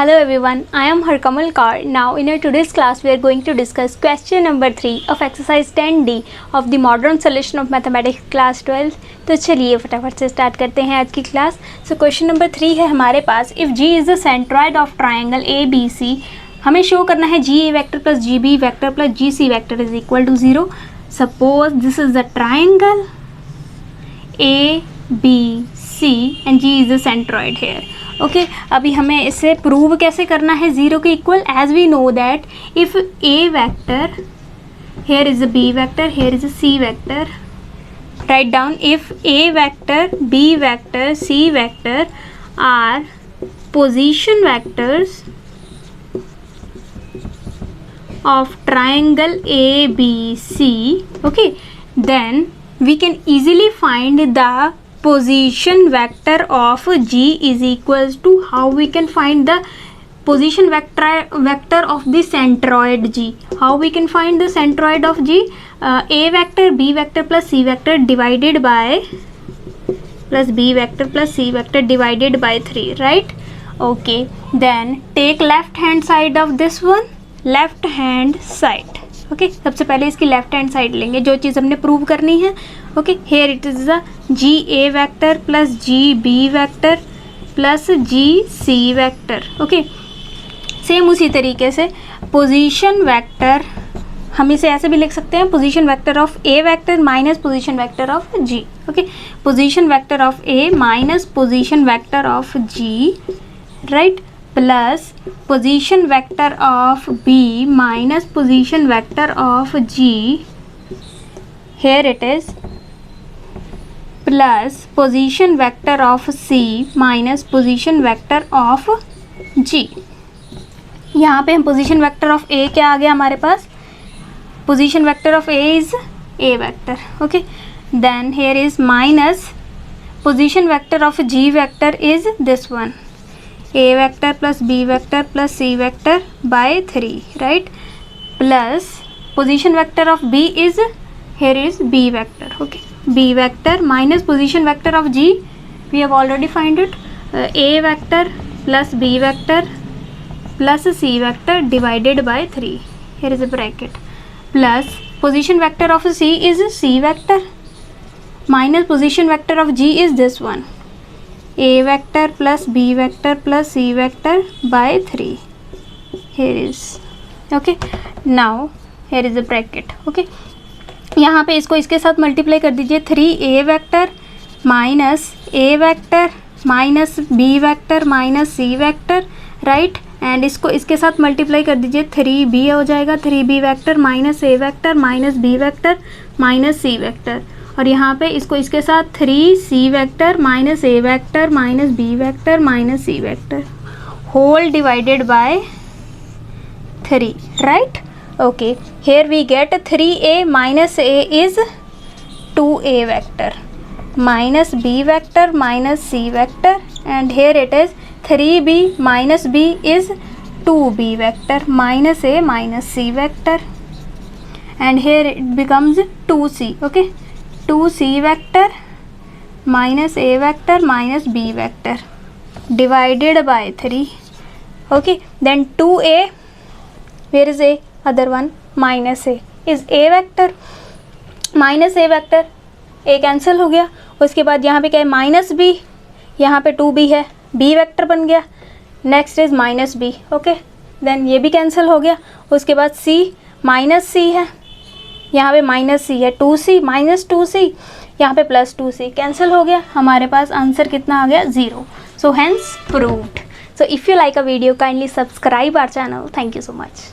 Hello everyone, I am Harkamal Kaur. Now in our today's class we are going to discuss question number 3 of exercise 10D of the modern solution of mathematics class 12. तो चलिए फटाफट से start करते हैं आज की class. So question number 3 है हमारे पास. If G is the centroid of triangle ABC, हमें शो करना है GA vector plus GB vector plus GC vector is equal to 0. Suppose this is the triangle ABC and G is the centroid here. Okay अभी हमें इसे prove कैसे करना है 0 के equal. As we know that if A vector, here is a B vector, here is a C vector. Write down if A vector, B vector, C vector are position vectors of triangle ABC, okay, then we can easily find the position vector of G is equals to, how we can find the position vector of the centroid G. How we can find the centroid of G? A vector, B vector plus C vector divided by plus B vector plus C vector divided by 3, right? Okay, then take left hand side of this one, left hand side. Okay सबसे पहले इसकी left hand side लेंगे जो चीज़ हमने prove करनी है. Okay here it is the GA vector plus GB vector plus GC vector. Okay same उसी तरीके से पोजीशन वेक्टर हम इसे ऐसे भी लिख सकते हैं, position vector of A vector minus position vector of G. Okay position vector of A minus position vector of G, right, plus position vector of B minus position vector of G, here it is, plus position vector of C minus position vector of G. यहाँ पे हम position vector of A क्या आ गया हमारे पास, position vector of A is A vector. Okay then here is minus position vector of G vector is this one, A vector plus B vector plus C vector by 3, right, plus position vector of B is, here is B vector. Okay, B vector minus position vector of G, we have already find it, A vector plus B vector plus C vector divided by 3, here is a bracket, plus position vector of C is C vector minus position vector of G is this one, A vector plus B vector plus C vector by 3, here is. okay now here is a bracket. okay यहाँ पे इसको इसके साथ multiply कर दीजिए, 3A vector minus A vector minus B vector minus C vector, right, and इसको इसके साथ मल्टीप्लाई कर दीजिए, 3B हो जाएगा, 3B vector minus A vector minus B vector minus C vector, और यहाँ पे इसको इसके साथ 3C vector minus A vector minus B vector minus C vector whole divided by 3, right. Okay here we get 3A minus A is 2A vector minus B vector minus C vector, and here it is 3B minus B is 2B vector minus A minus C vector, and here it becomes 2C. Okay 2C vector minus A vector minus B vector divided by 3. Okay then 2A, where is A, other one minus A is A vector minus A vector, A cancel हो गया. उसके बाद यहाँ पे क्या है minus B, यहाँ पे 2B है, B वेक्टर बन गया. Next is minus B. Okay then ये भी कैंसिल हो गया. उसके बाद C माइनस C है, यहाँ पे माइनस C है, 2C माइनस 2C, यहाँ पे प्लस 2C कैंसिल हो गया. हमारे पास आंसर कितना आ गया 0. So hence proved. So if you like a video kindly subscribe our channel. Thank you so much.